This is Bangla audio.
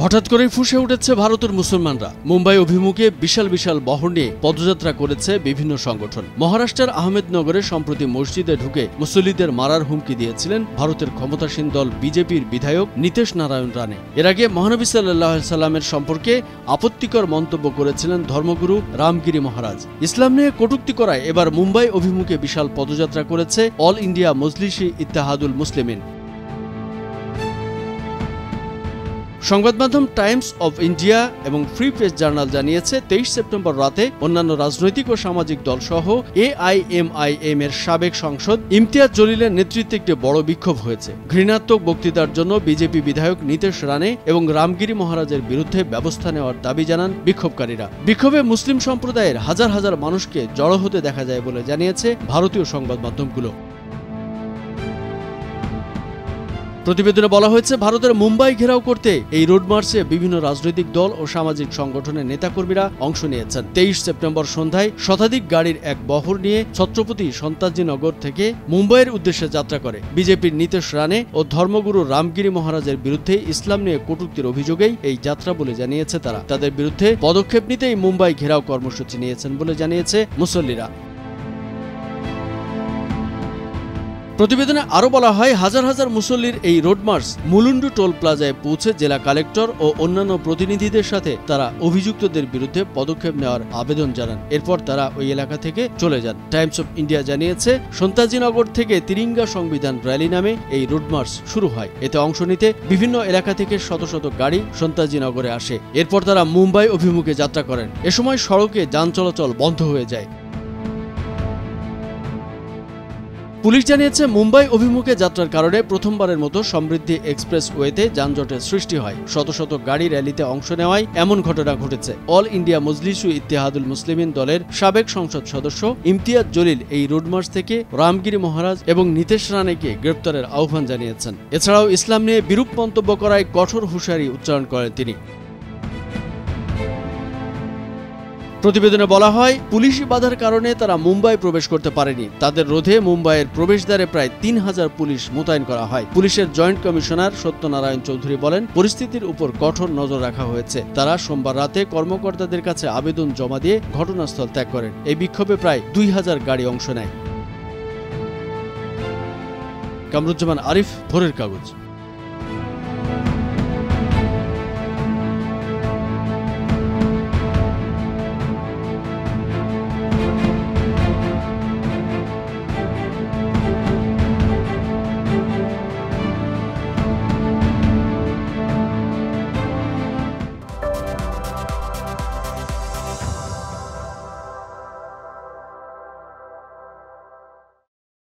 হঠাৎ করেই ফুঁসে উঠেছে ভারতের মুসলমানরা। মুম্বাই অভিমুখে বিশাল বিশাল বহর নিয়ে পদযাত্রা করেছে বিভিন্ন সংগঠন। মহারাষ্ট্রের আহমেদনগরে সম্প্রতি মসজিদে ঢুকে মুসল্লিদের মারার হুমকি দিয়েছিলেন ভারতের ক্ষমতাসীন দল বিজেপির বিধায়ক নীতেশ নারায়ণ রানে। এর আগে মহানবী সাল্লাল্লাহু আলাইহি সাল্লামের সম্পর্কে আপত্তিকর মন্তব্য করেছিলেন ধর্মগুরু রামগিরি মহারাজ। ইসলাম নিয়ে কটূক্তি করায় এবার মুম্বাই অভিমুখে বিশাল পদযাত্রা করেছে অল ইন্ডিয়া মজলিসি ইত্তেহাদুল মুসলিমিন। সংবাদ মাধ্যম টাইমস অব ইন্ডিয়া এবং ফ্রি প্রেস জার্নাল জানিয়েছে 23 সেপ্টেম্বর রাতে অন্যান্য রাজনৈতিক ও সামাজিক দল সহ AIMIM এর সাবেক সাংসদ ইমতিয়াজ জলিলের নেতৃত্বে একটি বড় বিক্ষোভ হয়েছে। ঘৃণাত্মক বক্তৃতার জন্য বিজেপি বিধায়ক নীতেশ রানে এবং রামগিরি মহারাজের বিরুদ্ধে ব্যবস্থা নেওয়ার দাবি জানান বিক্ষোভকারীরা। বিক্ষোভে মুসলিম সম্প্রদায়ের হাজার হাজার মানুষকে জড়ো হতে দেখা যায় বলে জানিয়েছে ভারতীয় সংবাদ মাধ্যমগুলো। প্রতিবেদনে বলা হয়েছে, ভারতের মুম্বাই ঘেরাও করতে এই রোড মার্চে বিভিন্ন রাজনৈতিক দল ও সামাজিক সংগঠনের নেতাকর্মীরা অংশ নিয়েছেন। 23 সেপ্টেম্বর সন্ধ্যায় শতাধিক গাড়ির এক বহর নিয়ে ছত্রপতি সন্তাজিনগর থেকে মুম্বাইয়ের উদ্দেশ্যে যাত্রা করে। বিজেপির নীতেশ রানে ও ধর্মগুরু রামগিরি মহারাজের বিরুদ্ধে ইসলাম নিয়ে কটূক্তির অভিযোগেই এই যাত্রা বলে জানিয়েছে তারা। তাদের বিরুদ্ধে পদক্ষেপ নিতেই মুম্বাই ঘেরাও কর্মসূচি নিয়েছেন বলে জানিয়েছে মুসল্লিরা। প্রতিবেদনে আরও বলা হয়, হাজার হাজার মুসল্লির এই রোড মার্চ মুলুন্ডু টোল প্লাজায় পৌঁছে জেলা কালেক্টর ও অন্যান্য প্রতিনিধিদের সাথে তারা অভিযুক্তদের বিরুদ্ধে পদক্ষেপ নেওয়ার আবেদন জানান। এরপর তারা ওই এলাকা থেকে চলে যান। টাইমস অব ইন্ডিয়া জানিয়েছে, সন্তাজিনগর থেকে তিরিঙ্গা সংবিধান র্যালি নামে এই রোড মার্চ শুরু হয়। এতে অংশ নিতে বিভিন্ন এলাকা থেকে শত শত গাড়ি সন্তাজিনগরে আসে। এরপর তারা মুম্বাই অভিমুখে যাত্রা করেন। এ সময় সড়কে যান চলাচল বন্ধ হয়ে যায়। পুলিশ জানিয়েছে, মুম্বাই অভিমুখে যাত্রার কারণে প্রথমবারের মতো সমৃদ্ধি এক্সপ্রেস ওয়েতে যানজটের সৃষ্টি হয়। শত শত গাড়ি র্যালিতে অংশ নেওয়ায় এমন ঘটনা ঘটেছে। অল ইন্ডিয়া মজলিসু ইত্তেহাদুল মুসলিমিন দলের সাবেক সংসদ সদস্য ইমতিয়াজ জলিল এই রোড মার্চ থেকে রামগিরি মহারাজ এবং নীতেশ রানেকে গ্রেপ্তারের আহ্বান জানিয়েছেন। এছাড়াও ইসলাম নিয়ে বিরূপ মন্তব্য করায় কঠোর হুঁশিয়ারি উচ্চারণ করেন তিনি। প্রতিবেদনে বলা হয়, পুলিশি বাধার কারণে তারা মুম্বাই প্রবেশ করতে পারেনি। তাদের রোধে মুম্বাইয়ের প্রবেশদ্বারে প্রায় 3000 পুলিশ মোতায়েন করা হয়। পুলিশের জয়েন্ট কমিশনার সত্যনারায়ণ চৌধুরী বলেন, পরিস্থিতির উপর কঠোর নজর রাখা হয়েছে। তারা সোমবার রাতে কর্মকর্তাদের কাছে আবেদন জমা দিয়ে ঘটনাস্থল ত্যাগ করেন। এই বিক্ষোভে প্রায় 2000 গাড়ি অংশ নেয়। কামরুজ্জামান আরিফ, ভোরের কাগজ।